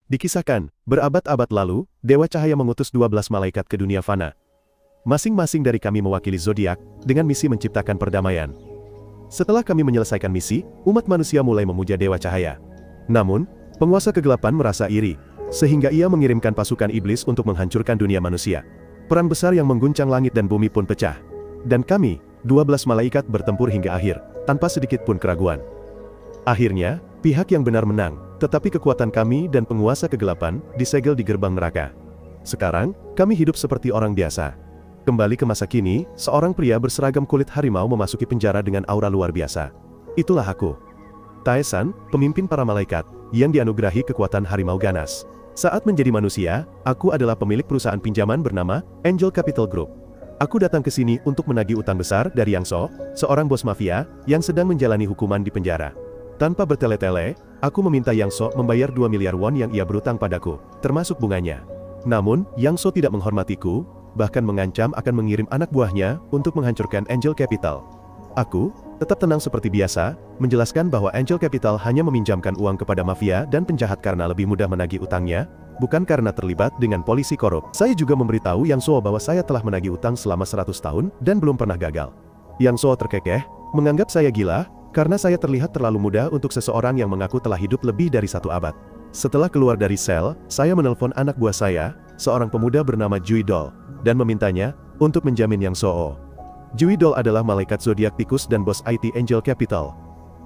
Dikisahkan, berabad-abad lalu, Dewa Cahaya mengutus 12 malaikat ke dunia fana. Masing-masing dari kami mewakili zodiak, dengan misi menciptakan perdamaian. Setelah kami menyelesaikan misi, umat manusia mulai memuja Dewa Cahaya. Namun, penguasa kegelapan merasa iri, sehingga ia mengirimkan pasukan iblis untuk menghancurkan dunia manusia. Perang besar yang mengguncang langit dan bumi pun pecah. Dan kami, 12 malaikat bertempur hingga akhir, tanpa sedikit pun keraguan. Akhirnya, pihak yang benar menang, tetapi kekuatan kami dan penguasa kegelapan disegel di gerbang neraka. Sekarang, kami hidup seperti orang biasa. Kembali ke masa kini, seorang pria berseragam kulit harimau memasuki penjara dengan aura luar biasa. Itulah aku. Taesan, pemimpin para malaikat, yang dianugerahi kekuatan harimau ganas. Saat menjadi manusia, aku adalah pemilik perusahaan pinjaman bernama Angel Capital Group. Aku datang ke sini untuk menagih utang besar dari Yang So, seorang bos mafia, yang sedang menjalani hukuman di penjara. Tanpa bertele-tele, aku meminta Yang So membayar 2 miliar won yang ia berutang padaku, termasuk bunganya. Namun, Yang So tidak menghormatiku, bahkan mengancam akan mengirim anak buahnya untuk menghancurkan Angel Capital. Aku tetap tenang seperti biasa, menjelaskan bahwa Angel Capital hanya meminjamkan uang kepada mafia dan penjahat karena lebih mudah menagih utangnya, bukan karena terlibat dengan polisi korup. Saya juga memberitahu Yang So bahwa saya telah menagih utang selama 100 tahun dan belum pernah gagal. Yang So terkekeh, menganggap saya gila, karena saya terlihat terlalu muda untuk seseorang yang mengaku telah hidup lebih dari 1 abad. Setelah keluar dari sel, saya menelpon anak buah saya, seorang pemuda bernama Jui Dol, dan memintanya untuk menjamin Yang So. Jui Dol adalah malaikat zodiak tikus dan bos IT Angel Capital.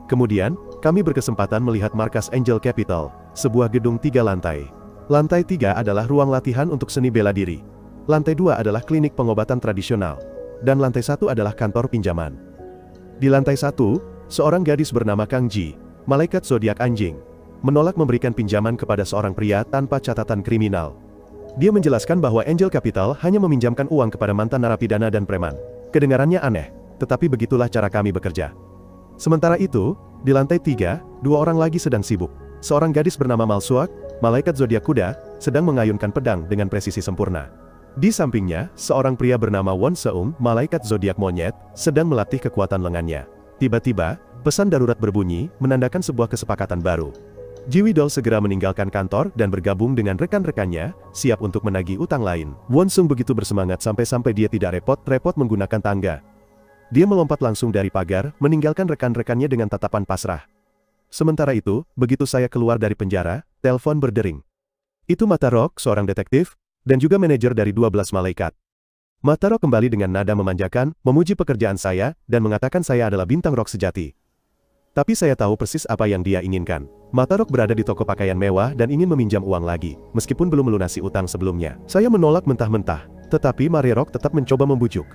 Kemudian, kami berkesempatan melihat markas Angel Capital, sebuah gedung 3 lantai. Lantai 3 adalah ruang latihan untuk seni bela diri. Lantai 2 adalah klinik pengobatan tradisional. Dan lantai 1 adalah kantor pinjaman. Di lantai 1, seorang gadis bernama Kang Ji, malaikat zodiak anjing, menolak memberikan pinjaman kepada seorang pria tanpa catatan kriminal. Dia menjelaskan bahwa Angel Capital hanya meminjamkan uang kepada mantan narapidana dan preman. Kedengarannya aneh, tetapi begitulah cara kami bekerja. Sementara itu, di lantai 3, 2 orang lagi sedang sibuk. Seorang gadis bernama Malsuak, malaikat zodiak kuda, sedang mengayunkan pedang dengan presisi sempurna. Di sampingnya, seorang pria bernama Won Seung, malaikat zodiak monyet, sedang melatih kekuatan lengannya. Tiba-tiba, pesan darurat berbunyi, menandakan sebuah kesepakatan baru. Jiwi Dol segera meninggalkan kantor dan bergabung dengan rekan-rekannya, siap untuk menagih utang lain. Won Seung begitu bersemangat sampai-sampai dia tidak repot-repot menggunakan tangga. Dia melompat langsung dari pagar, meninggalkan rekan-rekannya dengan tatapan pasrah. Sementara itu, begitu saya keluar dari penjara, telepon berdering. Itu Mata Rock, seorang detektif, dan juga manajer dari 12 malaikat. Mata Rock kembali dengan nada memanjakan, memuji pekerjaan saya, dan mengatakan saya adalah bintang rock sejati. Tapi saya tahu persis apa yang dia inginkan. Mata Rock berada di toko pakaian mewah dan ingin meminjam uang lagi, meskipun belum melunasi utang sebelumnya. Saya menolak mentah-mentah, tetapi Mare Rock tetap mencoba membujuk.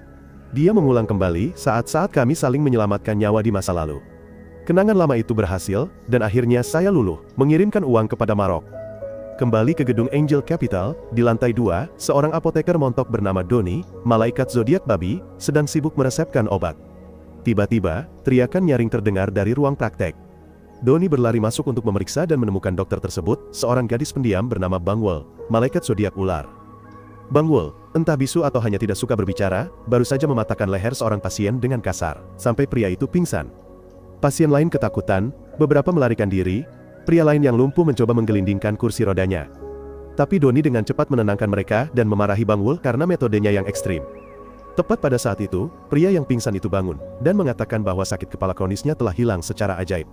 Dia mengulang kembali saat-saat kami saling menyelamatkan nyawa di masa lalu. Kenangan lama itu berhasil, dan akhirnya saya luluh, mengirimkan uang kepada Marok. Kembali ke gedung Angel Capital, di lantai 2, seorang apoteker montok bernama Doni, malaikat zodiak babi, sedang sibuk meresepkan obat. Tiba-tiba, teriakan nyaring terdengar dari ruang praktek. Doni berlari masuk untuk memeriksa dan menemukan dokter tersebut, seorang gadis pendiam bernama Bang Wol, malaikat zodiak ular. Bang Wol, entah bisu atau hanya tidak suka berbicara, baru saja mematahkan leher seorang pasien dengan kasar, sampai pria itu pingsan. Pasien lain ketakutan, beberapa melarikan diri, pria lain yang lumpuh mencoba menggelindingkan kursi rodanya. Tapi Doni dengan cepat menenangkan mereka dan memarahi Bang Wol karena metodenya yang ekstrim. Tepat pada saat itu, pria yang pingsan itu bangun, dan mengatakan bahwa sakit kepala kronisnya telah hilang secara ajaib.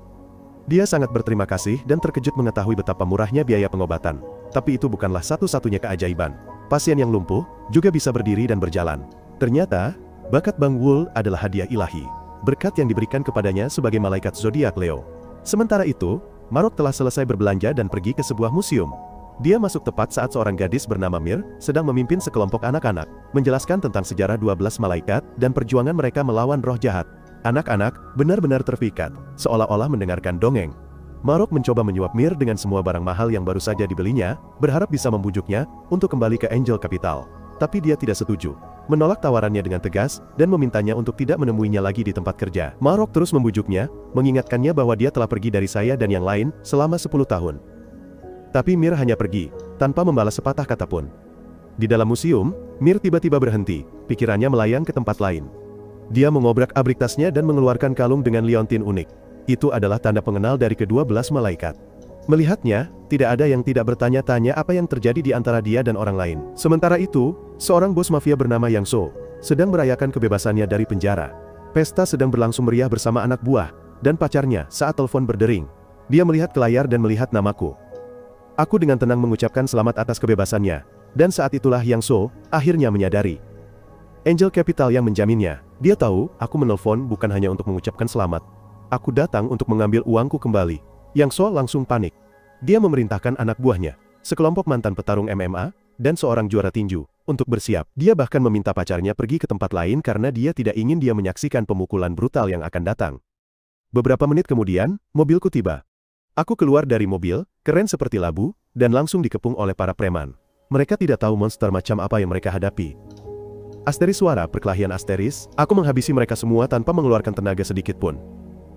Dia sangat berterima kasih dan terkejut mengetahui betapa murahnya biaya pengobatan. Tapi itu bukanlah satu-satunya keajaiban. Pasien yang lumpuh, juga bisa berdiri dan berjalan. Ternyata, bakat Bang Wol adalah hadiah ilahi. Berkat yang diberikan kepadanya sebagai malaikat zodiak Leo. Sementara itu, Marok telah selesai berbelanja dan pergi ke sebuah museum. Dia masuk tepat saat seorang gadis bernama Mir, sedang memimpin sekelompok anak-anak, menjelaskan tentang sejarah 12 malaikat, dan perjuangan mereka melawan roh jahat. Anak-anak benar-benar terpikat, seolah-olah mendengarkan dongeng. Marok mencoba menyuap Mir dengan semua barang mahal yang baru saja dibelinya, berharap bisa membujuknya, untuk kembali ke Angel Capital. Tapi dia tidak setuju, menolak tawarannya dengan tegas, dan memintanya untuk tidak menemuinya lagi di tempat kerja. Marok terus membujuknya, mengingatkannya bahwa dia telah pergi dari saya dan yang lain, selama 10 tahun. Tapi Mir hanya pergi, tanpa membalas sepatah kata pun. Di dalam museum, Mir tiba-tiba berhenti, pikirannya melayang ke tempat lain. Dia mengobrak-abrik tasnya dan mengeluarkan kalung dengan liontin unik. Itu adalah tanda pengenal dari ke-12 malaikat. Melihatnya, tidak ada yang tidak bertanya-tanya apa yang terjadi di antara dia dan orang lain. Sementara itu, seorang bos mafia bernama Yang So sedang merayakan kebebasannya dari penjara. Pesta sedang berlangsung meriah bersama anak buah dan pacarnya saat telepon berdering. Dia melihat ke layar dan melihat namaku. Aku dengan tenang mengucapkan selamat atas kebebasannya, dan saat itulah Yang So akhirnya menyadari. Angel Capital yang menjaminnya. Dia tahu, aku menelpon bukan hanya untuk mengucapkan selamat. Aku datang untuk mengambil uangku kembali. Yang So langsung panik. Dia memerintahkan anak buahnya, sekelompok mantan petarung MMA, dan seorang juara tinju, untuk bersiap. Dia bahkan meminta pacarnya pergi ke tempat lain karena dia tidak ingin dia menyaksikan pemukulan brutal yang akan datang. Beberapa menit kemudian, mobilku tiba. Aku keluar dari mobil, keren seperti labu, dan langsung dikepung oleh para preman. Mereka tidak tahu monster macam apa yang mereka hadapi. Asteris suara perkelahian asteris, aku menghabisi mereka semua tanpa mengeluarkan tenaga sedikit pun.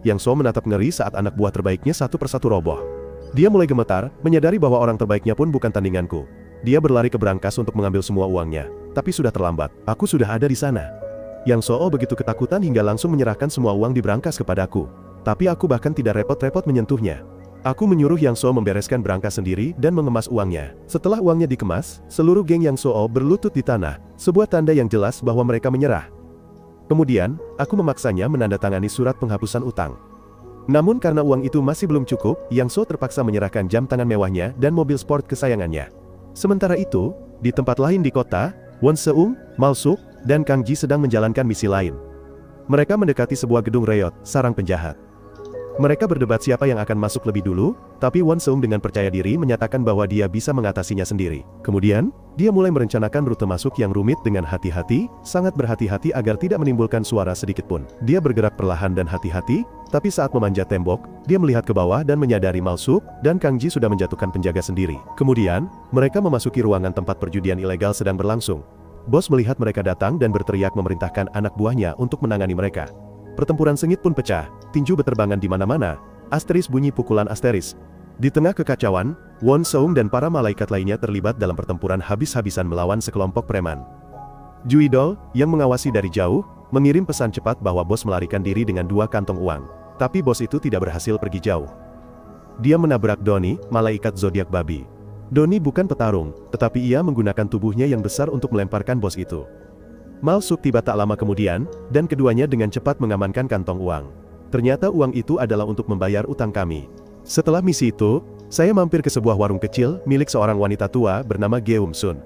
Yang So menatap ngeri saat anak buah terbaiknya satu persatu roboh. Dia mulai gemetar, menyadari bahwa orang terbaiknya pun bukan tandinganku. Dia berlari ke brankas untuk mengambil semua uangnya, tapi sudah terlambat. Aku sudah ada di sana. Yang So begitu ketakutan hingga langsung menyerahkan semua uang di brankas kepadaku. Tapi aku bahkan tidak repot-repot menyentuhnya. Aku menyuruh Yang So membereskan brankas sendiri dan mengemas uangnya. Setelah uangnya dikemas, seluruh geng Yang So berlutut di tanah, sebuah tanda yang jelas bahwa mereka menyerah. Kemudian, aku memaksanya menandatangani surat penghapusan utang. Namun karena uang itu masih belum cukup, Yang So terpaksa menyerahkan jam tangan mewahnya dan mobil sport kesayangannya. Sementara itu, di tempat lain di kota, Won Seung, Mal Suk, dan Kang Ji sedang menjalankan misi lain. Mereka mendekati sebuah gedung reyot, sarang penjahat. Mereka berdebat siapa yang akan masuk lebih dulu, tapi Won Seung dengan percaya diri menyatakan bahwa dia bisa mengatasinya sendiri. Kemudian, dia mulai merencanakan rute masuk yang rumit dengan hati-hati, sangat berhati-hati agar tidak menimbulkan suara sedikit pun. Dia bergerak perlahan dan hati-hati, tapi saat memanjat tembok, dia melihat ke bawah dan menyadari Mal Suk dan Kang Ji sudah menjatuhkan penjaga sendiri. Kemudian, mereka memasuki ruangan tempat perjudian ilegal sedang berlangsung. Bos melihat mereka datang dan berteriak memerintahkan anak buahnya untuk menangani mereka. Pertempuran sengit pun pecah, tinju beterbangan di mana-mana, asteris bunyi pukulan asteris. Di tengah kekacauan, Won Seung dan para malaikat lainnya terlibat dalam pertempuran habis-habisan melawan sekelompok preman. Jui Dol, yang mengawasi dari jauh, mengirim pesan cepat bahwa bos melarikan diri dengan 2 kantong uang. Tapi bos itu tidak berhasil pergi jauh. Dia menabrak Doni, malaikat zodiak babi. Doni bukan petarung, tetapi ia menggunakan tubuhnya yang besar untuk melemparkan bos itu. Mal Suk tiba tak lama kemudian, dan keduanya dengan cepat mengamankan kantong uang. Ternyata uang itu adalah untuk membayar utang kami. Setelah misi itu, saya mampir ke sebuah warung kecil milik seorang wanita tua bernama Geum Sun.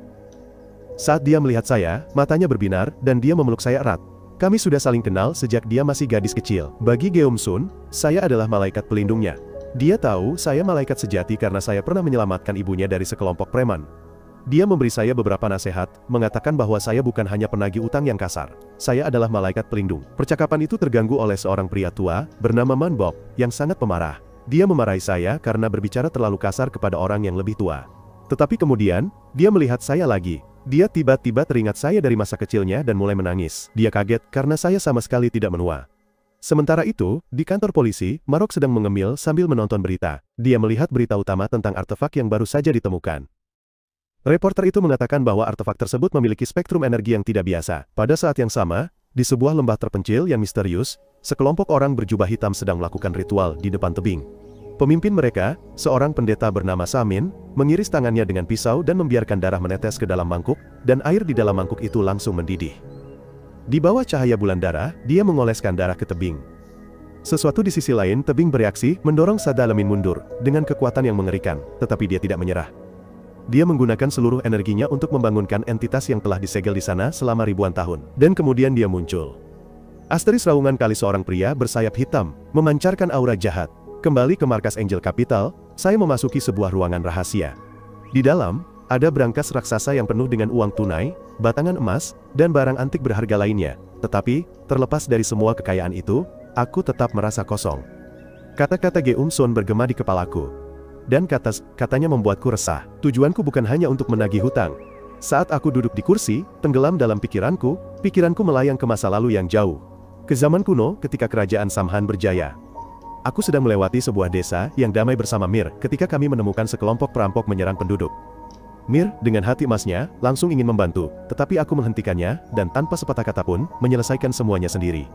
Saat dia melihat saya, matanya berbinar, dan dia memeluk saya erat. Kami sudah saling kenal sejak dia masih gadis kecil. Bagi Geum Sun, saya adalah malaikat pelindungnya. Dia tahu saya malaikat sejati karena saya pernah menyelamatkan ibunya dari sekelompok preman. Dia memberi saya beberapa nasihat, mengatakan bahwa saya bukan hanya penagih utang yang kasar. Saya adalah malaikat pelindung. Percakapan itu terganggu oleh seorang pria tua, bernama Man Bok, yang sangat pemarah. Dia memarahi saya karena berbicara terlalu kasar kepada orang yang lebih tua. Tetapi kemudian, dia melihat saya lagi. Dia tiba-tiba teringat saya dari masa kecilnya dan mulai menangis. Dia kaget karena saya sama sekali tidak menua. Sementara itu, di kantor polisi, Marok sedang mengemil sambil menonton berita. Dia melihat berita utama tentang artefak yang baru saja ditemukan. Reporter itu mengatakan bahwa artefak tersebut memiliki spektrum energi yang tidak biasa. Pada saat yang sama, di sebuah lembah terpencil yang misterius, sekelompok orang berjubah hitam sedang melakukan ritual di depan tebing. Pemimpin mereka, seorang pendeta bernama Samin, mengiris tangannya dengan pisau dan membiarkan darah menetes ke dalam mangkuk, dan air di dalam mangkuk itu langsung mendidih. Di bawah cahaya bulan darah, dia mengoleskan darah ke tebing. Sesuatu di sisi lain, tebing bereaksi, mendorong Sadalamin mundur, dengan kekuatan yang mengerikan, tetapi dia tidak menyerah. Dia menggunakan seluruh energinya untuk membangunkan entitas yang telah disegel di sana selama ribuan tahun. Dan kemudian dia muncul. Asteris raungan kali seorang pria bersayap hitam, memancarkan aura jahat. Kembali ke markas Angel Capital, saya memasuki sebuah ruangan rahasia. Di dalam, ada brankas raksasa yang penuh dengan uang tunai, batangan emas, dan barang antik berharga lainnya. Tetapi, terlepas dari semua kekayaan itu, aku tetap merasa kosong. Kata-kata Geum Sun bergema di kepalaku. Dan katanya membuatku resah. Tujuanku bukan hanya untuk menagih hutang. Saat aku duduk di kursi, tenggelam dalam pikiranku melayang ke masa lalu yang jauh. Ke zaman kuno, ketika kerajaan Samhan berjaya. Aku sedang melewati sebuah desa yang damai bersama Mir, ketika kami menemukan sekelompok perampok menyerang penduduk. Mir, dengan hati emasnya, langsung ingin membantu, tetapi aku menghentikannya, dan tanpa sepatah kata pun, menyelesaikan semuanya sendiri.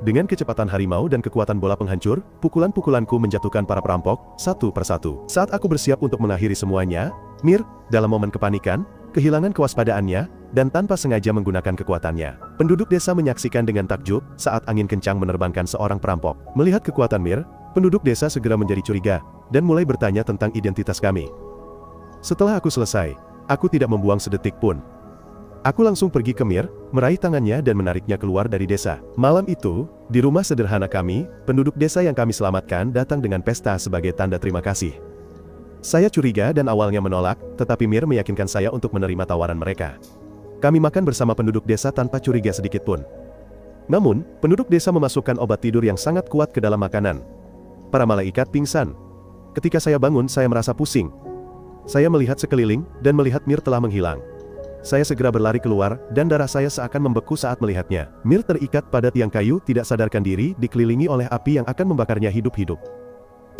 Dengan kecepatan harimau dan kekuatan bola penghancur, pukulan-pukulanku menjatuhkan para perampok, satu persatu. Saat aku bersiap untuk mengakhiri semuanya, Mir, dalam momen kepanikan, kehilangan kewaspadaannya, dan tanpa sengaja menggunakan kekuatannya. Penduduk desa menyaksikan dengan takjub saat angin kencang menerbangkan seorang perampok. Melihat kekuatan Mir, penduduk desa segera menjadi curiga, dan mulai bertanya tentang identitas kami. Setelah aku selesai, aku tidak membuang sedetik pun. Aku langsung pergi ke Mir, meraih tangannya dan menariknya keluar dari desa. Malam itu, di rumah sederhana kami, penduduk desa yang kami selamatkan datang dengan pesta sebagai tanda terima kasih. Saya curiga dan awalnya menolak, tetapi Mir meyakinkan saya untuk menerima tawaran mereka. Kami makan bersama penduduk desa tanpa curiga sedikit pun. Namun, penduduk desa memasukkan obat tidur yang sangat kuat ke dalam makanan. Para malaikat pingsan. Ketika saya bangun, saya merasa pusing. Saya melihat sekeliling, dan melihat Mir telah menghilang. Saya segera berlari keluar, dan darah saya seakan membeku saat melihatnya. Mir terikat pada tiang kayu, tidak sadarkan diri, dikelilingi oleh api yang akan membakarnya hidup-hidup.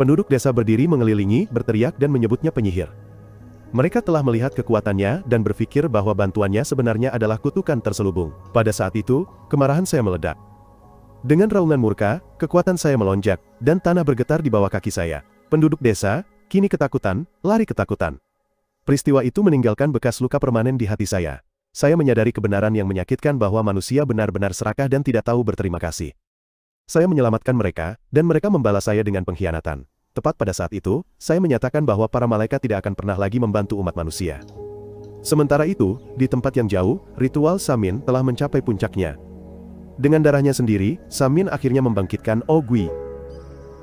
Penduduk desa berdiri mengelilingi, berteriak dan menyebutnya penyihir. Mereka telah melihat kekuatannya, dan berpikir bahwa bantuannya sebenarnya adalah kutukan terselubung. Pada saat itu, kemarahan saya meledak. Dengan raungan murka, kekuatan saya melonjak, dan tanah bergetar di bawah kaki saya. Penduduk desa, kini ketakutan, lari ketakutan. Peristiwa itu meninggalkan bekas luka permanen di hati saya. Saya menyadari kebenaran yang menyakitkan bahwa manusia benar-benar serakah dan tidak tahu berterima kasih. Saya menyelamatkan mereka, dan mereka membalas saya dengan pengkhianatan. Tepat pada saat itu, saya menyatakan bahwa para malaikat tidak akan pernah lagi membantu umat manusia. Sementara itu, di tempat yang jauh, ritual Samin telah mencapai puncaknya. Dengan darahnya sendiri, Samin akhirnya membangkitkan Ogui.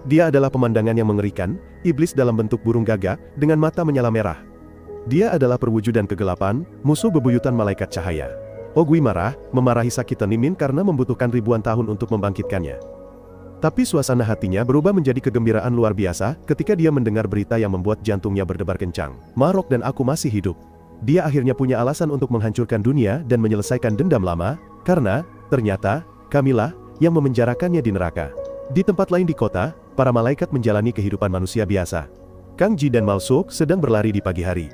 Dia adalah pemandangan yang mengerikan, iblis dalam bentuk burung gagak, dengan mata menyala merah. Dia adalah perwujudan kegelapan, musuh bebuyutan malaikat cahaya. Ogui marah, memarahi Sakita Nimin karena membutuhkan ribuan tahun untuk membangkitkannya. Tapi suasana hatinya berubah menjadi kegembiraan luar biasa ketika dia mendengar berita yang membuat jantungnya berdebar kencang. Marok dan aku masih hidup. Dia akhirnya punya alasan untuk menghancurkan dunia dan menyelesaikan dendam lama, karena, ternyata, kamilah yang memenjarakannya di neraka. Di tempat lain di kota, para malaikat menjalani kehidupan manusia biasa. Kang Ji dan Malsuk sedang berlari di pagi hari.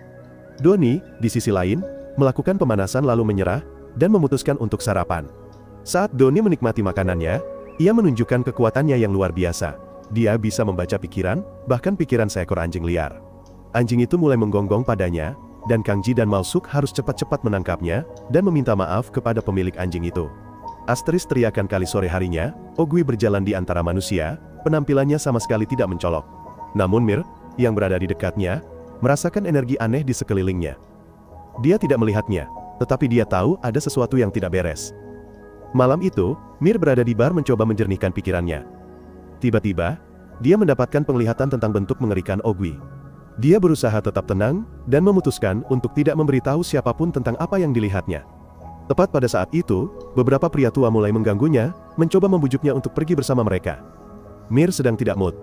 Doni, di sisi lain, melakukan pemanasan lalu menyerah, dan memutuskan untuk sarapan. Saat Doni menikmati makanannya, ia menunjukkan kekuatannya yang luar biasa. Dia bisa membaca pikiran, bahkan pikiran seekor anjing liar. Anjing itu mulai menggonggong padanya, dan Kang Ji dan Malsuk harus cepat-cepat menangkapnya, dan meminta maaf kepada pemilik anjing itu. Asteris teriakan kali sore harinya, Ogui berjalan di antara manusia, penampilannya sama sekali tidak mencolok. Namun Mir, yang berada di dekatnya, merasakan energi aneh di sekelilingnya. Dia tidak melihatnya, tetapi dia tahu ada sesuatu yang tidak beres. Malam itu, Mir berada di bar mencoba menjernihkan pikirannya. Tiba-tiba, dia mendapatkan penglihatan tentang bentuk mengerikan Ogui. Dia berusaha tetap tenang, dan memutuskan untuk tidak memberitahu siapapun tentang apa yang dilihatnya. Tepat pada saat itu, beberapa pria tua mulai mengganggunya, mencoba membujuknya untuk pergi bersama mereka. Mir sedang tidak mood.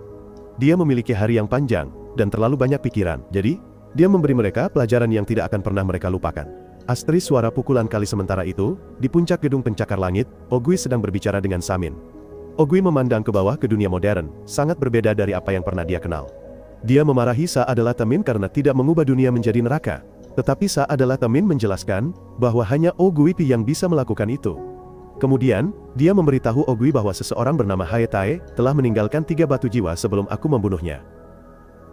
Dia memiliki hari yang panjang, dan terlalu banyak pikiran, jadi, dia memberi mereka pelajaran yang tidak akan pernah mereka lupakan. Asteris suara pukulan kali sementara itu, di puncak gedung pencakar langit, Ogui sedang berbicara dengan Samin. Ogui memandang ke bawah ke dunia modern, sangat berbeda dari apa yang pernah dia kenal. Dia memarahi Sa adalah Tamin karena tidak mengubah dunia menjadi neraka. Tetapi Sa adalah Tamin menjelaskan, bahwa hanya Ogui yang bisa melakukan itu. Kemudian, dia memberitahu Ogui bahwa seseorang bernama Haetae telah meninggalkan 3 batu jiwa sebelum aku membunuhnya.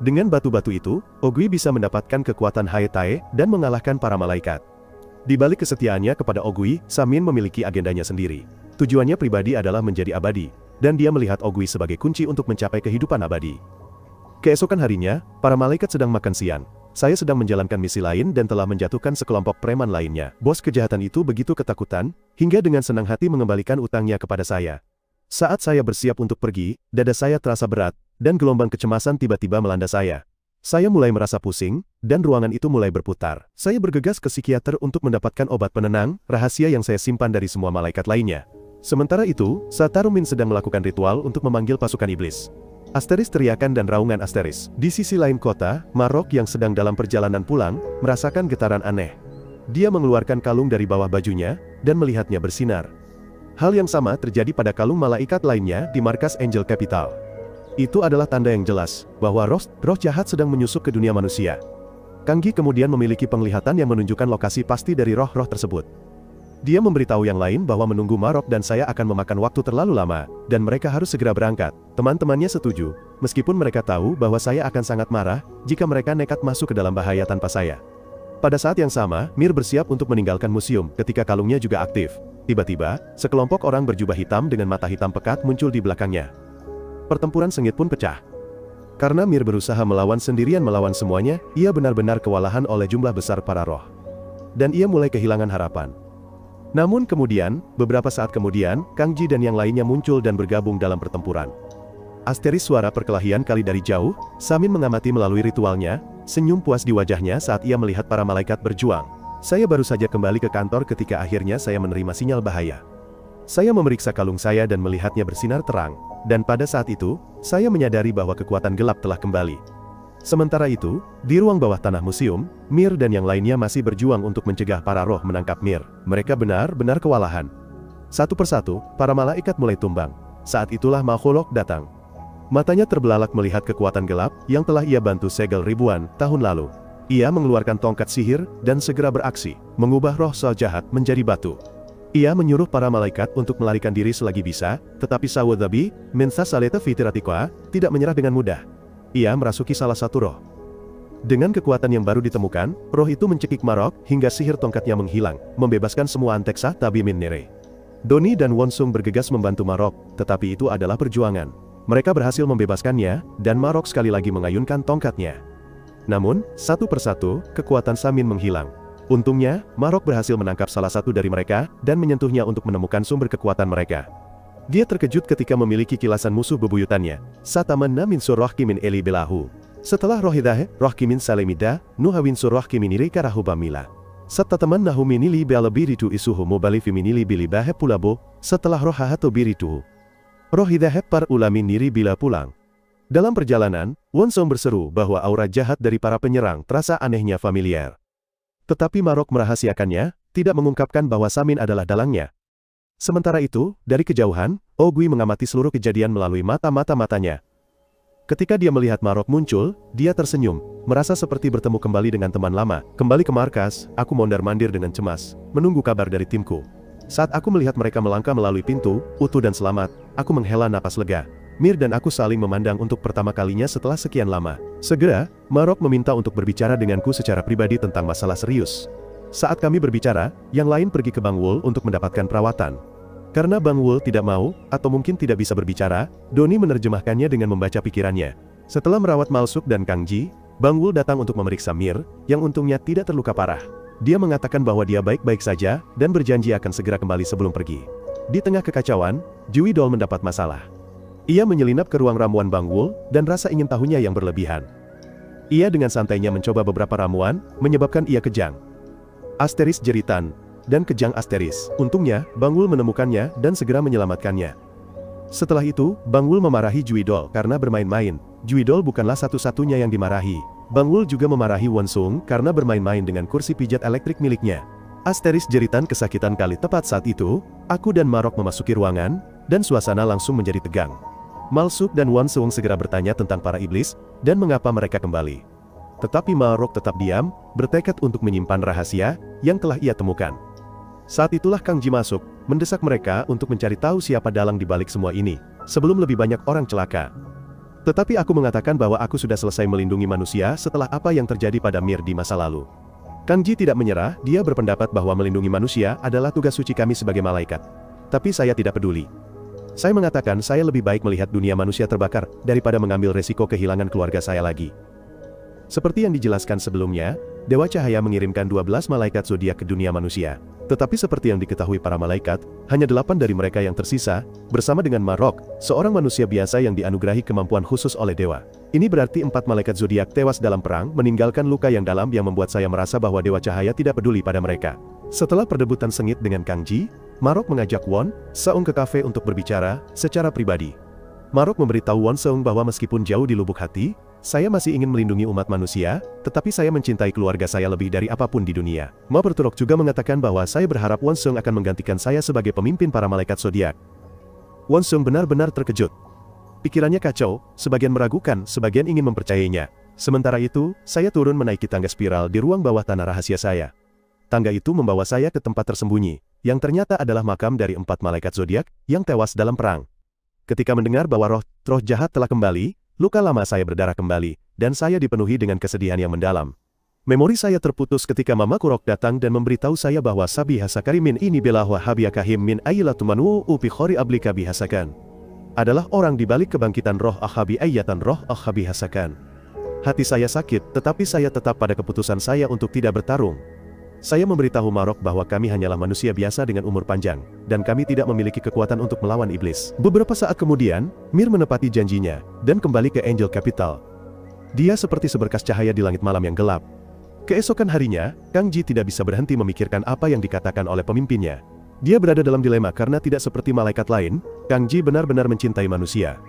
Dengan batu-batu itu, Ogui bisa mendapatkan kekuatan Haetae dan mengalahkan para malaikat. Di balik kesetiaannya kepada Ogui, Samin memiliki agendanya sendiri. Tujuannya pribadi adalah menjadi abadi, dan dia melihat Ogui sebagai kunci untuk mencapai kehidupan abadi. Keesokan harinya, para malaikat sedang makan siang. Saya sedang menjalankan misi lain dan telah menjatuhkan sekelompok preman lainnya. Bos kejahatan itu begitu ketakutan, hingga dengan senang hati mengembalikan utangnya kepada saya. Saat saya bersiap untuk pergi, dada saya terasa berat, dan gelombang kecemasan tiba-tiba melanda saya. Saya mulai merasa pusing, dan ruangan itu mulai berputar. Saya bergegas ke psikiater untuk mendapatkan obat penenang, rahasia yang saya simpan dari semua malaikat lainnya. Sementara itu, Satarumin sedang melakukan ritual untuk memanggil pasukan iblis. Asteris teriakan dan raungan Asteris. Di sisi lain kota, Marok yang sedang dalam perjalanan pulang, merasakan getaran aneh. Dia mengeluarkan kalung dari bawah bajunya, dan melihatnya bersinar. Hal yang sama terjadi pada kalung malaikat lainnya di markas Angel Capital. Itu adalah tanda yang jelas, bahwa roh jahat sedang menyusup ke dunia manusia. Kang Gi kemudian memiliki penglihatan yang menunjukkan lokasi pasti dari roh-roh tersebut. Dia memberitahu yang lain bahwa menunggu Marok dan saya akan memakan waktu terlalu lama, dan mereka harus segera berangkat. Teman-temannya setuju, meskipun mereka tahu bahwa saya akan sangat marah jika mereka nekat masuk ke dalam bahaya tanpa saya. Pada saat yang sama, Mir bersiap untuk meninggalkan museum ketika kalungnya juga aktif. Tiba-tiba, sekelompok orang berjubah hitam dengan mata hitam pekat muncul di belakangnya. Pertempuran sengit pun pecah. Karena Mir berusaha melawan sendirian melawan semuanya, ia benar-benar kewalahan oleh jumlah besar para roh. Dan ia mulai kehilangan harapan. Namun kemudian, beberapa saat kemudian, Kang Ji dan yang lainnya muncul dan bergabung dalam pertempuran. Asteris suara perkelahian kali dari jauh, Samin mengamati melalui ritualnya, senyum puas di wajahnya saat ia melihat para malaikat berjuang. Saya baru saja kembali ke kantor ketika akhirnya saya menerima sinyal bahaya. Saya memeriksa kalung saya dan melihatnya bersinar terang, dan pada saat itu, saya menyadari bahwa kekuatan gelap telah kembali. Sementara itu, di ruang bawah tanah museum, Mir dan yang lainnya masih berjuang untuk mencegah para roh menangkap Mir. Mereka benar-benar kewalahan. Satu persatu, para malaikat mulai tumbang. Saat itulah Makhluk datang. Matanya terbelalak melihat kekuatan gelap yang telah ia bantu segel ribuan tahun lalu. Ia mengeluarkan tongkat sihir dan segera beraksi, mengubah roh Sa jahat menjadi batu. Ia menyuruh para malaikat untuk melarikan diri selagi bisa, tetapi Sawadhabi, Mensa Saleta Fitiratikwa, tidak menyerah dengan mudah. Ia merasuki salah satu roh. Dengan kekuatan yang baru ditemukan, roh itu mencekik Marok hingga sihir tongkatnya menghilang, membebaskan semua Anteksa Tabimin Nere. Doni dan Wonsung bergegas membantu Marok, tetapi itu adalah perjuangan. Mereka berhasil membebaskannya, dan Marok sekali lagi mengayunkan tongkatnya. Namun, satu persatu, kekuatan Samin menghilang. Untungnya, Marok berhasil menangkap salah satu dari mereka, dan menyentuhnya untuk menemukan sumber kekuatan mereka. Dia terkejut ketika memiliki kilasan musuh bebuyutannya. Sataman min surah kimin eli belahu. Setelah rohidah, roh kimin salemida, nuhawin surah kiminiri karahu bamila. Satataman nahu minili bealabiritu isuhu mobali fiminili bilibahe pulabo, setelah rohahato biritu. Rohidah par ulamin niri bila pulang. Dalam perjalanan, Wonsong berseru bahwa aura jahat dari para penyerang terasa anehnya familiar. Tetapi Marok merahasiakannya, tidak mengungkapkan bahwa Samin adalah dalangnya. Sementara itu, dari kejauhan, Ogui mengamati seluruh kejadian melalui mata-matanya. Ketika dia melihat Marok muncul, dia tersenyum, merasa seperti bertemu kembali dengan teman lama. Kembali ke markas, aku mondar-mandir dengan cemas, menunggu kabar dari timku. Saat aku melihat mereka melangkah melalui pintu, utuh dan selamat, aku menghela napas lega. Mir dan aku saling memandang untuk pertama kalinya setelah sekian lama. Segera, Marok meminta untuk berbicara denganku secara pribadi tentang masalah serius. Saat kami berbicara, yang lain pergi ke Bang Wul untuk mendapatkan perawatan. Karena Bang Wul tidak mau, atau mungkin tidak bisa berbicara, Doni menerjemahkannya dengan membaca pikirannya. Setelah merawat Malsuk dan Kang Ji, Bang Wul datang untuk memeriksa Mir, yang untungnya tidak terluka parah. Dia mengatakan bahwa dia baik-baik saja, dan berjanji akan segera kembali sebelum pergi. Di tengah kekacauan, Jui Dol mendapat masalah. Ia menyelinap ke ruang ramuan Bang Wul, dan rasa ingin tahunya yang berlebihan. Ia dengan santainya mencoba beberapa ramuan, menyebabkan ia kejang. Asteris jeritan, dan kejang asteris. Untungnya, Bang Wul menemukannya dan segera menyelamatkannya. Setelah itu, Bang Wul memarahi Jui Dol karena bermain-main. Jui Dol bukanlah satu-satunya yang dimarahi. Bang Wul juga memarahi Wonsung karena bermain-main dengan kursi pijat elektrik miliknya. Asteris jeritan kesakitan kali tepat saat itu, aku dan Marok memasuki ruangan, dan suasana langsung menjadi tegang. Malsuk dan Wonsung segera bertanya tentang para iblis, dan mengapa mereka kembali. Tetapi Marok tetap diam, bertekad untuk menyimpan rahasia yang telah ia temukan. Saat itulah Kang Ji masuk, mendesak mereka untuk mencari tahu siapa dalang di balik semua ini, sebelum lebih banyak orang celaka. Tetapi aku mengatakan bahwa aku sudah selesai melindungi manusia setelah apa yang terjadi pada Mir di masa lalu. Kang Ji tidak menyerah, dia berpendapat bahwa melindungi manusia adalah tugas suci kami sebagai malaikat. Tapi saya tidak peduli. Saya mengatakan saya lebih baik melihat dunia manusia terbakar, daripada mengambil resiko kehilangan keluarga saya lagi. Seperti yang dijelaskan sebelumnya, Dewa Cahaya mengirimkan 12 malaikat zodiak ke dunia manusia. Tetapi seperti yang diketahui para malaikat, hanya 8 dari mereka yang tersisa, bersama dengan Marok, seorang manusia biasa yang dianugerahi kemampuan khusus oleh dewa. Ini berarti 4 malaikat zodiak tewas dalam perang, meninggalkan luka yang dalam yang membuat saya merasa bahwa Dewa Cahaya tidak peduli pada mereka. Setelah perdebutan sengit dengan Kang Ji, Marok mengajak Won Seung ke kafe untuk berbicara secara pribadi. Marok memberitahu Won Seung bahwa meskipun jauh di lubuk hati, saya masih ingin melindungi umat manusia, tetapi saya mencintai keluarga saya lebih dari apapun di dunia. Ma Perturok juga mengatakan bahwa saya berharap Won Seung akan menggantikan saya sebagai pemimpin para malaikat zodiak. Won Seung benar-benar terkejut. Pikirannya kacau, sebagian meragukan, sebagian ingin mempercayainya. Sementara itu, saya turun menaiki tangga spiral di ruang bawah tanah rahasia saya. Tangga itu membawa saya ke tempat tersembunyi. yang ternyata adalah makam dari 4 malaikat zodiak yang tewas dalam perang. Ketika mendengar bahwa roh jahat telah kembali, luka lama saya berdarah kembali, dan saya dipenuhi dengan kesedihan yang mendalam. Memori saya terputus ketika Mama Kurok datang dan memberitahu saya bahwa Sabi Hasakari min ini belah wahabiyakahim min ayilatumanu upi khori ablika bihasakan adalah orang di balik kebangkitan roh Akhabi ayatan roh Akhabi Hasakan. Hati saya sakit, tetapi saya tetap pada keputusan saya untuk tidak bertarung. Saya memberitahu Marok bahwa kami hanyalah manusia biasa dengan umur panjang, dan kami tidak memiliki kekuatan untuk melawan iblis. Beberapa saat kemudian, Mir menepati janjinya, dan kembali ke Angel Capital. Dia seperti seberkas cahaya di langit malam yang gelap. Keesokan harinya, Kang Ji tidak bisa berhenti memikirkan apa yang dikatakan oleh pemimpinnya. Dia berada dalam dilema karena tidak seperti malaikat lain, Kang Ji benar-benar mencintai manusia.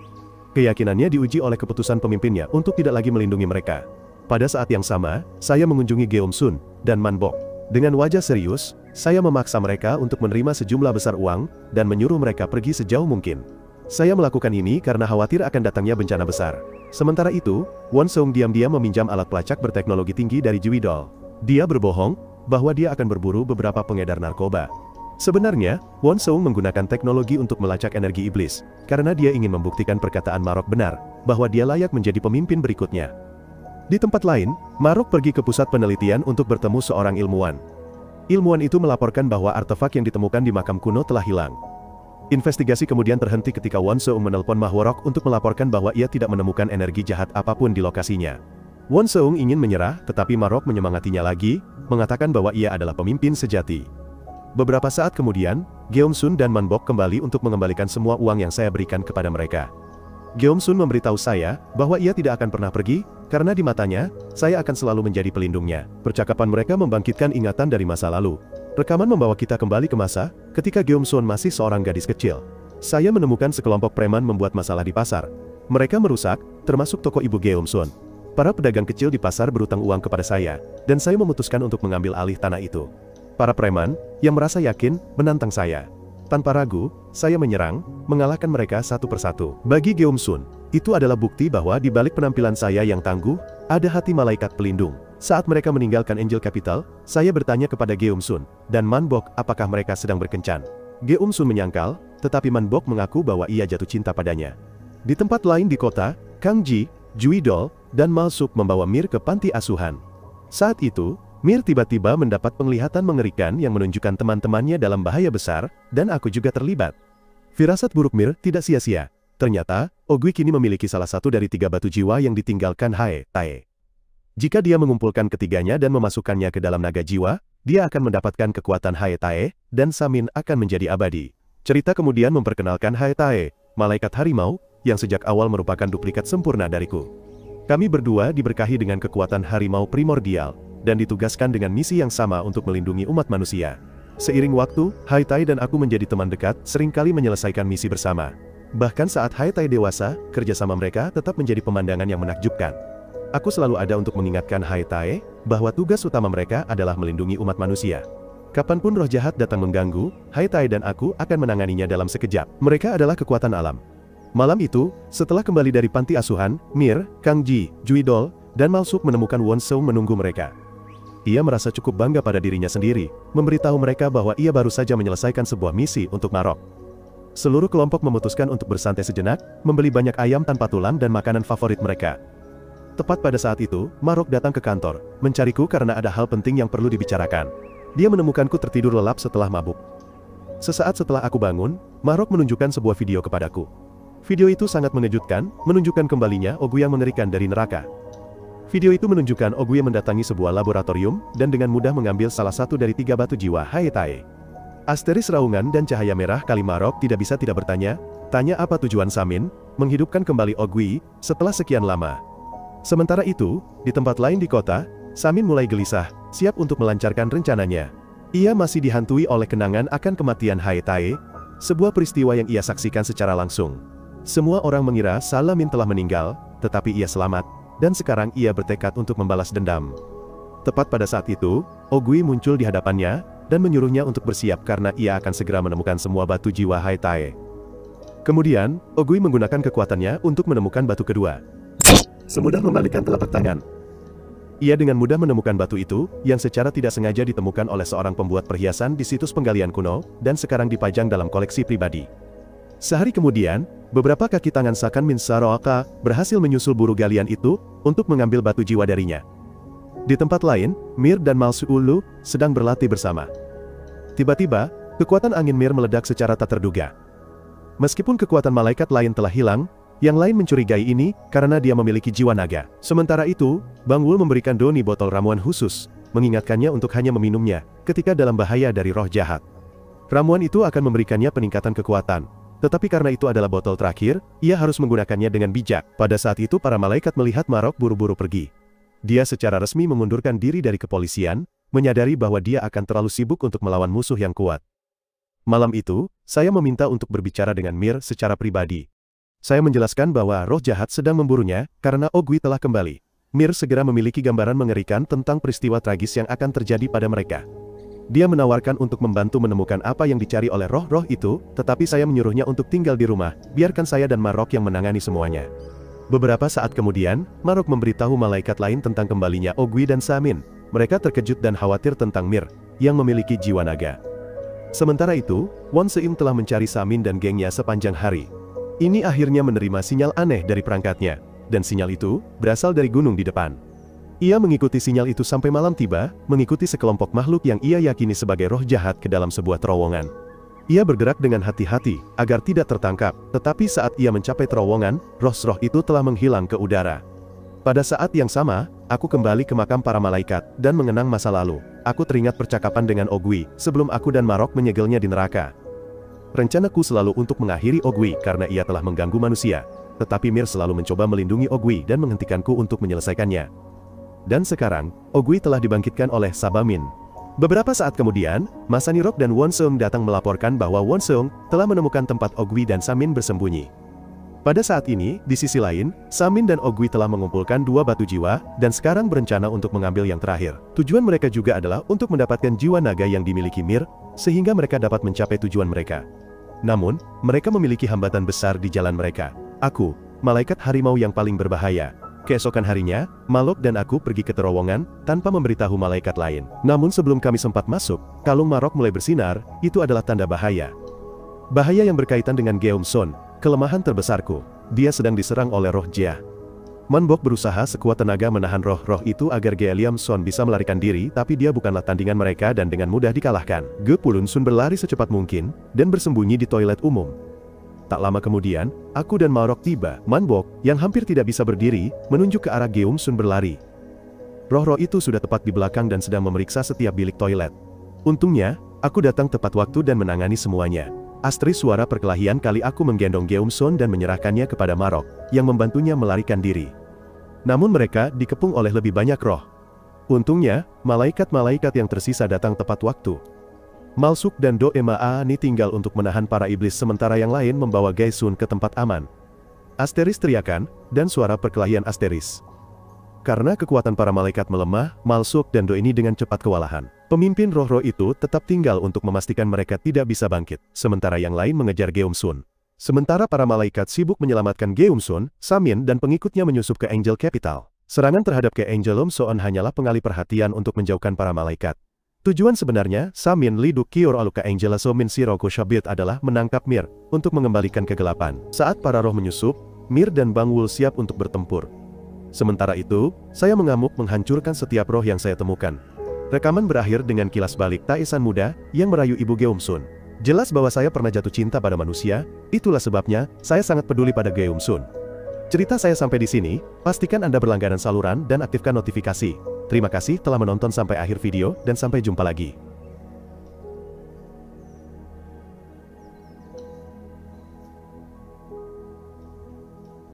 Keyakinannya diuji oleh keputusan pemimpinnya untuk tidak lagi melindungi mereka. Pada saat yang sama, saya mengunjungi Geom Sun dan Man Bok. Dengan wajah serius, saya memaksa mereka untuk menerima sejumlah besar uang, dan menyuruh mereka pergi sejauh mungkin. Saya melakukan ini karena khawatir akan datangnya bencana besar. Sementara itu, Won Seung diam-diam meminjam alat pelacak berteknologi tinggi dari Juidol. Dia berbohong bahwa dia akan berburu beberapa pengedar narkoba. Sebenarnya, Won Seung menggunakan teknologi untuk melacak energi iblis, karena dia ingin membuktikan perkataan Marok benar, bahwa dia layak menjadi pemimpin berikutnya. Di tempat lain, Marok pergi ke pusat penelitian untuk bertemu seorang ilmuwan. Ilmuwan itu melaporkan bahwa artefak yang ditemukan di makam kuno telah hilang. Investigasi kemudian terhenti ketika Won Seung menelpon Mahworok untuk melaporkan bahwa ia tidak menemukan energi jahat apapun di lokasinya. Won Seung ingin menyerah, tetapi Marok menyemangatinya lagi, mengatakan bahwa ia adalah pemimpin sejati. Beberapa saat kemudian, Geom Sun dan Man Bok kembali untuk mengembalikan semua uang yang saya berikan kepada mereka. Geom Sun memberitahu saya bahwa ia tidak akan pernah pergi, karena di matanya, saya akan selalu menjadi pelindungnya. Percakapan mereka membangkitkan ingatan dari masa lalu. Rekaman membawa kita kembali ke masa, ketika Geom Sun masih seorang gadis kecil. Saya menemukan sekelompok preman membuat masalah di pasar. Mereka merusak, termasuk toko ibu Geom Sun. Para pedagang kecil di pasar berutang uang kepada saya, dan saya memutuskan untuk mengambil alih tanah itu. Para preman, yang merasa yakin, menantang saya. Tanpa ragu, saya menyerang, mengalahkan mereka satu persatu. Bagi Geom Sun, itu adalah bukti bahwa di balik penampilan saya yang tangguh, ada hati malaikat pelindung. Saat mereka meninggalkan Angel Capital, saya bertanya kepada Geom Sun dan Man Bok apakah mereka sedang berkencan. Geom Sun menyangkal, tetapi Man Bok mengaku bahwa ia jatuh cinta padanya. Di tempat lain di kota, Kang Ji, Juidol, dan Malsuk membawa Mir ke panti asuhan. Saat itu, Mir tiba-tiba mendapat penglihatan mengerikan yang menunjukkan teman-temannya dalam bahaya besar, dan aku juga terlibat. Firasat buruk Mir tidak sia-sia. Ternyata, Ogui kini memiliki salah satu dari 3 batu jiwa yang ditinggalkan Hae Tae. Jika dia mengumpulkan ketiganya dan memasukkannya ke dalam naga jiwa, dia akan mendapatkan kekuatan Hae Tae, dan Samin akan menjadi abadi. Cerita kemudian memperkenalkan Hae Tae, malaikat harimau, yang sejak awal merupakan duplikat sempurna dariku. Kami berdua diberkahi dengan kekuatan harimau primordial, dan ditugaskan dengan misi yang sama untuk melindungi umat manusia. Seiring waktu, Hae Tae dan aku menjadi teman dekat, seringkali menyelesaikan misi bersama. Bahkan saat Hae Tae dewasa, kerjasama mereka tetap menjadi pemandangan yang menakjubkan. Aku selalu ada untuk mengingatkan Hae Tae, bahwa tugas utama mereka adalah melindungi umat manusia. Kapanpun roh jahat datang mengganggu, Hae Tae dan aku akan menanganinya dalam sekejap. Mereka adalah kekuatan alam. Malam itu, setelah kembali dari panti asuhan, Mir, Kang Ji, Juidol, dan Malsuk menemukan Won Seung menunggu mereka. Ia merasa cukup bangga pada dirinya sendiri, memberitahu mereka bahwa ia baru saja menyelesaikan sebuah misi untuk Marok. Seluruh kelompok memutuskan untuk bersantai sejenak, membeli banyak ayam tanpa tulang dan makanan favorit mereka. Tepat pada saat itu, Marok datang ke kantor, mencariku karena ada hal penting yang perlu dibicarakan. Dia menemukanku tertidur lelap setelah mabuk. Sesaat setelah aku bangun, Marok menunjukkan sebuah video kepadaku. Video itu sangat mengejutkan, menunjukkan kembalinya Ogui yang mengerikan dari neraka. Video itu menunjukkan Ogui mendatangi sebuah laboratorium, dan dengan mudah mengambil salah satu dari 3 batu jiwa Hae Tae. Asteris raungan dan cahaya merah kali Marok tidak bisa tidak bertanya, tanya apa tujuan Samin, menghidupkan kembali Ogui, setelah sekian lama. Sementara itu, di tempat lain di kota, Samin mulai gelisah, siap untuk melancarkan rencananya. Ia masih dihantui oleh kenangan akan kematian Hae Tae, sebuah peristiwa yang ia saksikan secara langsung. Semua orang mengira Salamin telah meninggal, tetapi ia selamat, dan sekarang ia bertekad untuk membalas dendam. Tepat pada saat itu, Ogui muncul di hadapannya, dan menyuruhnya untuk bersiap karena ia akan segera menemukan semua batu jiwa Hae Tae. Kemudian, Ogui menggunakan kekuatannya untuk menemukan batu kedua. Semudah membalikkan telapak tangan. Ia dengan mudah menemukan batu itu, yang secara tidak sengaja ditemukan oleh seorang pembuat perhiasan di situs penggalian kuno, dan sekarang dipajang dalam koleksi pribadi. Sehari kemudian, beberapa kaki tangan Sakan Min Saroaka berhasil menyusul buru galian itu, untuk mengambil batu jiwa darinya. Di tempat lain, Mir dan Mal Suulu sedang berlatih bersama. Tiba-tiba, kekuatan angin Mir meledak secara tak terduga. Meskipun kekuatan malaikat lain telah hilang, yang lain mencurigai ini karena dia memiliki jiwa naga. Sementara itu, Bang Wul memberikan Doni botol ramuan khusus, mengingatkannya untuk hanya meminumnya ketika dalam bahaya dari roh jahat. Ramuan itu akan memberikannya peningkatan kekuatan, tetapi karena itu adalah botol terakhir, ia harus menggunakannya dengan bijak. Pada saat itu para malaikat melihat Marok buru-buru pergi. Dia secara resmi mengundurkan diri dari kepolisian, menyadari bahwa dia akan terlalu sibuk untuk melawan musuh yang kuat. Malam itu, saya meminta untuk berbicara dengan Mir secara pribadi. Saya menjelaskan bahwa roh jahat sedang memburunya, karena Ogui telah kembali. Mir segera memiliki gambaran mengerikan tentang peristiwa tragis yang akan terjadi pada mereka. Dia menawarkan untuk membantu menemukan apa yang dicari oleh roh-roh itu, tetapi saya menyuruhnya untuk tinggal di rumah, biarkan saya dan Marok yang menangani semuanya. Beberapa saat kemudian, Marok memberitahu malaikat lain tentang kembalinya Ogui dan Samin. Mereka terkejut dan khawatir tentang Mir, yang memiliki jiwa naga. Sementara itu, Won Seim telah mencari Samin dan gengnya sepanjang hari. Ini akhirnya menerima sinyal aneh dari perangkatnya, dan sinyal itu berasal dari gunung di depan. Ia mengikuti sinyal itu sampai malam tiba, mengikuti sekelompok makhluk yang ia yakini sebagai roh jahat ke dalam sebuah terowongan. Ia bergerak dengan hati-hati, agar tidak tertangkap, tetapi saat ia mencapai terowongan, roh-roh itu telah menghilang ke udara. Pada saat yang sama, aku kembali ke makam para malaikat, dan mengenang masa lalu. Aku teringat percakapan dengan Ogui, sebelum aku dan Marok menyegelnya di neraka. Rencanaku selalu untuk mengakhiri Ogui karena ia telah mengganggu manusia, tetapi Mir selalu mencoba melindungi Ogui dan menghentikanku untuk menyelesaikannya. Dan sekarang, Ogui telah dibangkitkan oleh Sabamin. Beberapa saat kemudian, Masani Rock dan Won Seung datang melaporkan bahwa Won Seung telah menemukan tempat Ogui dan Samin bersembunyi. Pada saat ini, di sisi lain, Samin dan Ogui telah mengumpulkan 2 batu jiwa, dan sekarang berencana untuk mengambil yang terakhir. Tujuan mereka juga adalah untuk mendapatkan jiwa naga yang dimiliki Mir, sehingga mereka dapat mencapai tujuan mereka. Namun, mereka memiliki hambatan besar di jalan mereka. Aku, malaikat harimau yang paling berbahaya. Keesokan harinya, Malok dan aku pergi ke terowongan, tanpa memberitahu malaikat lain. Namun sebelum kami sempat masuk, kalung Marok mulai bersinar, itu adalah tanda bahaya. Bahaya yang berkaitan dengan Geumsun, kelemahan terbesarku. Dia sedang diserang oleh roh Jia. Manbok berusaha sekuat tenaga menahan roh-roh itu agar Geumsun bisa melarikan diri, tapi dia bukanlah tandingan mereka dan dengan mudah dikalahkan. Ge Pulunsun berlari secepat mungkin, dan bersembunyi di toilet umum. Tak lama kemudian, aku dan Marok tiba. Manbok, yang hampir tidak bisa berdiri, menunjuk ke arah Geumsun berlari. Roh-roh itu sudah tepat di belakang dan sedang memeriksa setiap bilik toilet. Untungnya, aku datang tepat waktu dan menangani semuanya. Astri suara perkelahian kali aku menggendong Geumsun dan menyerahkannya kepada Marok, yang membantunya melarikan diri. Namun mereka dikepung oleh lebih banyak roh. Untungnya, malaikat-malaikat yang tersisa datang tepat waktu. Malsuk dan Doemaani tinggal untuk menahan para iblis sementara yang lain membawa Gaisun ke tempat aman. Asteris teriakan, dan suara perkelahian Asteris. Karena kekuatan para malaikat melemah, Malsuk dan Do ini dengan cepat kewalahan. Pemimpin roh-roh itu tetap tinggal untuk memastikan mereka tidak bisa bangkit, sementara yang lain mengejar Geumsun. Sementara para malaikat sibuk menyelamatkan Geumsun, Samin dan pengikutnya menyusup ke Angel Capital. Serangan terhadap ke Angel Lomsoon hanyalah pengalih perhatian untuk menjauhkan para malaikat. Tujuan sebenarnya, Samin Liduk Kior Aluka Angela Somin Siroko Shabit adalah menangkap Mir, untuk mengembalikan kegelapan. Saat para roh menyusup, Mir dan Bang Wul siap untuk bertempur. Sementara itu, saya mengamuk menghancurkan setiap roh yang saya temukan. Rekaman berakhir dengan kilas balik Taesan muda, yang merayu Ibu Geumsun. Jelas bahwa saya pernah jatuh cinta pada manusia, itulah sebabnya, saya sangat peduli pada Geumsun. Cerita saya sampai di sini, pastikan Anda berlangganan saluran dan aktifkan notifikasi. Terima kasih telah menonton sampai akhir video, dan sampai jumpa lagi.